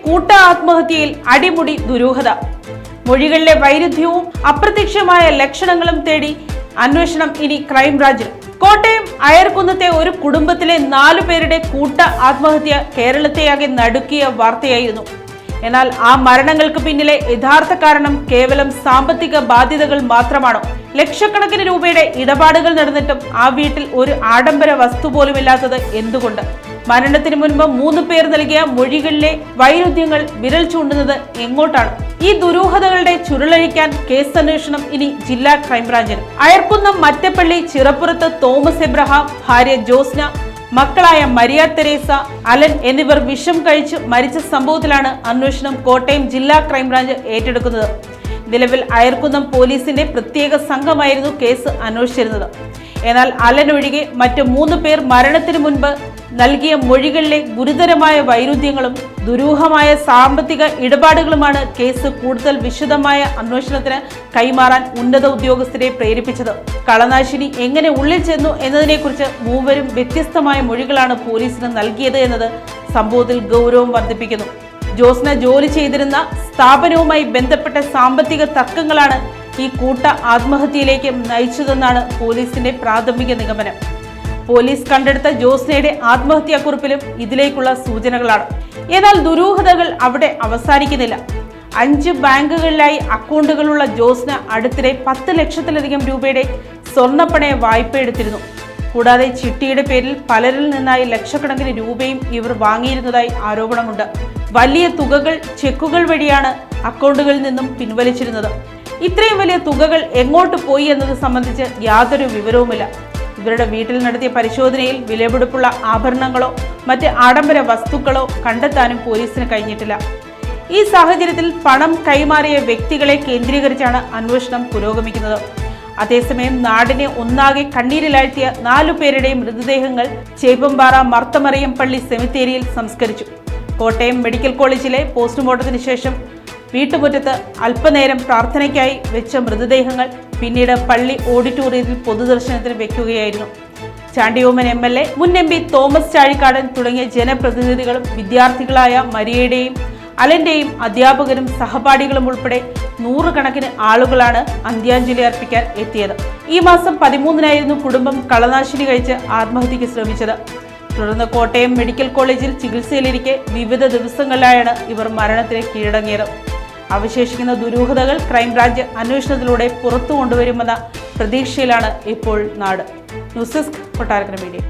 കൂട്ട ആത്മഹത്യയിൽ അടിമുടി ദുരൂഹത. മൊഴികളിലെ വൈരുദ്ധ്യവും അപ്രത്യക്ഷമായ ലക്ഷണങ്ങളും തേടി അന്വേഷണം ഇനി ക്രൈംബ്രാഞ്ചിൽ. കോട്ടയം അയർക്കുന്നത്തെ ഒരു കുടുംബത്തിലെ 4 പേരുടെ കൂട്ട ആത്മഹത്യ കേരളത്തെയാകെ നടുക്കിയ വാർത്തയായിരുന്നു. എന്നാൽ ആ മരണങ്ങൾക്ക് പിന്നിലെ യഥാർത്ഥ കാരണം കേവലം സാമ്പത്തിക ബാധ്യതകൾ മാത്രമാണോ? ലക്ഷക്കണക്കിന് രൂപയുടെ ഇടപാടുകൾ നടന്നിട്ടും ആ വീട്ടിൽ ഒരു ആഡംബര വസ്തു പോലുമില്ലാത്തത് എന്തുകൊണ്ട്? മരണത്തിന് മുൻപ് 3 പേർ നൽകിയ മൊഴികളിലെ വൈരുദ്ധ്യങ്ങൾ വിരൽ ചൂണ്ടുന്നത് എങ്ങോട്ടാണ്? ഈ ദുരൂഹതകളുടെ ചുരുളഴിക്കാൻ കേസ് അന്വേഷണം ഇനി ജില്ലാ ക്രൈംബ്രാഞ്ചിന്. അയർക്കുന്നം മറ്റപ്പള്ളി ചിറപ്പുറത്ത് തോമസ് എബ്രഹാം, ഭാര്യ ജോസ്ന, മക്കളായ മരിയ തെരേസ, അലൻ എന്നിവർ വിഷം കഴിച്ച് മരിച്ച സംഭവത്തിലാണ് അന്വേഷണം കോട്ടയം ജില്ലാ ക്രൈംബ്രാഞ്ച് ഏറ്റെടുക്കുന്നത്. നിലവിൽ അയർക്കുന്നം പോലീസിന്റെ പ്രത്യേക സംഘമായിരുന്നു കേസ് അന്വേഷിച്ചിരുന്നത്. എന്നാൽ അലൻ ഒഴികെ മറ്റ് 3 പേർ മരണത്തിന് മുൻപ് നൽകിയ മൊഴികളിലെ ഗുരുതരമായ വൈരുദ്ധ്യങ്ങളും ദുരൂഹമായ സാമ്പത്തിക ഇടപാടുകളുമാണ് കേസ് കൂടുതൽ വിശദമായ അന്വേഷണത്തിന് കൈമാറാൻ ഉന്നത ഉദ്യോഗസ്ഥരെ പ്രേരിപ്പിച്ചത്. കളനാശിനി എങ്ങനെ ഉള്ളിൽ ചെന്നു എന്നതിനെക്കുറിച്ച് 3 വ്യത്യസ്തമായ മൊഴികളാണ് പോലീസിന് നൽകിയത് എന്നത് സംഭവത്തിൽ ഗൗരവം വർദ്ധിപ്പിക്കുന്നു. ജോസ്ന ജോലി ചെയ്തിരുന്ന സ്ഥാപനവുമായി ബന്ധപ്പെട്ട സാമ്പത്തിക തർക്കങ്ങളാണ് ഈ കൂട്ട ആത്മഹത്യയിലേക്ക് നയിച്ചതെന്നാണ് പോലീസിന്റെ പ്രാഥമിക നിഗമനം. പോലീസ് കണ്ടെടുത്ത ജോസ്നയുടെ ആത്മഹത്യാക്കുറിപ്പിലും ഇതിലേക്കുള്ള സൂചനകളാണ്. എന്നാൽ ദുരൂഹതകൾ അവിടെ അവസാനിക്കുന്നില്ല. 5 ബാങ്കുകളിലായി അക്കൗണ്ടുകളുള്ള ജോസ്ന അടുത്തിടെ 10 ലക്ഷത്തിലധികം രൂപയുടെ സ്വർണ്ണപ്പണയ വായ്പ എടുത്തിരുന്നു. കൂടാതെ ചിട്ടിയുടെ പേരിൽ പലരിൽ നിന്നായി ലക്ഷക്കണക്കിന് രൂപയും ഇവർ വാങ്ങിയിരുന്നതായി ആരോപണമുണ്ട്. വലിയ തുകകൾ ചെക്കുകൾ വഴിയാണ് അക്കൗണ്ടുകളിൽ നിന്നും പിൻവലിച്ചിരുന്നത്. ഇത്രയും വലിയ തുകകൾ എങ്ങോട്ട് പോയി എന്നത് സംബന്ധിച്ച് യാതൊരു വിവരവുമില്ല. ഇവരുടെ വീട്ടിൽ നടത്തിയ പരിശോധനയിൽ വിലപിടിപ്പുള്ള ആഭരണങ്ങളോ മറ്റ് ആഡംബര വസ്തുക്കളോ കണ്ടെത്താനും പോലീസിന് കഴിഞ്ഞിട്ടില്ല. ഈ സാഹചര്യത്തിൽ പണം കൈമാറിയ വ്യക്തികളെ കേന്ദ്രീകരിച്ചാണ് അന്വേഷണം പുരോഗമിക്കുന്നത്. അതേസമയം നാടിനെ ഒന്നാകെ കണ്ണീരിലാഴ്ത്തിയ 4 പേരുടെയും മൃതദേഹങ്ങൾ ചേപ്പമ്പാറ മർത്തമറിയം പള്ളി സെമിത്തേരിയിൽ സംസ്കരിച്ചു. കോട്ടയം മെഡിക്കൽ കോളേജിലെ പോസ്റ്റ്മോർട്ടത്തിന് ശേഷം വീട്ടുമുറ്റത്ത് അല്പനേരം പ്രാർത്ഥനയ്ക്കായി വെച്ച മൃതദേഹങ്ങൾ പിന്നീട് പള്ളി ഓഡിറ്റോറിയത്തിൽ പൊതുദർശനത്തിന് വെക്കുകയായിരുന്നു. ചാണ്ടിയോമൻ MLA, മുൻ MP തോമസ് ചാഴിക്കാടൻ തുടങ്ങിയ ജനപ്രതിനിധികളും വിദ്യാർത്ഥികളായ മരിയയുടെയും അലന്റെയും അധ്യാപകരും സഹപാഠികളും ഉൾപ്പെടെ 100 കണക്കിന് ആളുകളാണ് അന്ത്യാഞ്ജലി അർപ്പിക്കാൻ എത്തിയത്. ഈ മാസം 13-നായിരുന്നു കുടുംബം കളനാശിനി കഴിച്ച് ആത്മഹത്യക്ക് ശ്രമിച്ചത്. തുടർന്ന് കോട്ടയം മെഡിക്കൽ കോളേജിൽ ചികിത്സയിലിരിക്കെ വിവിധ ദിവസങ്ങളിലായാണ് ഇവർ മരണത്തിന് കീഴടങ്ങിയത്. അവശേഷിക്കുന്ന ദുരൂഹതകൾ ക്രൈംബ്രാഞ്ച് അന്വേഷണത്തിലൂടെ പുറത്തു കൊണ്ടുവരുമെന്ന പ്രതീക്ഷയിലാണ് ഇപ്പോൾ നാട്. News desk, Kottarakkara media.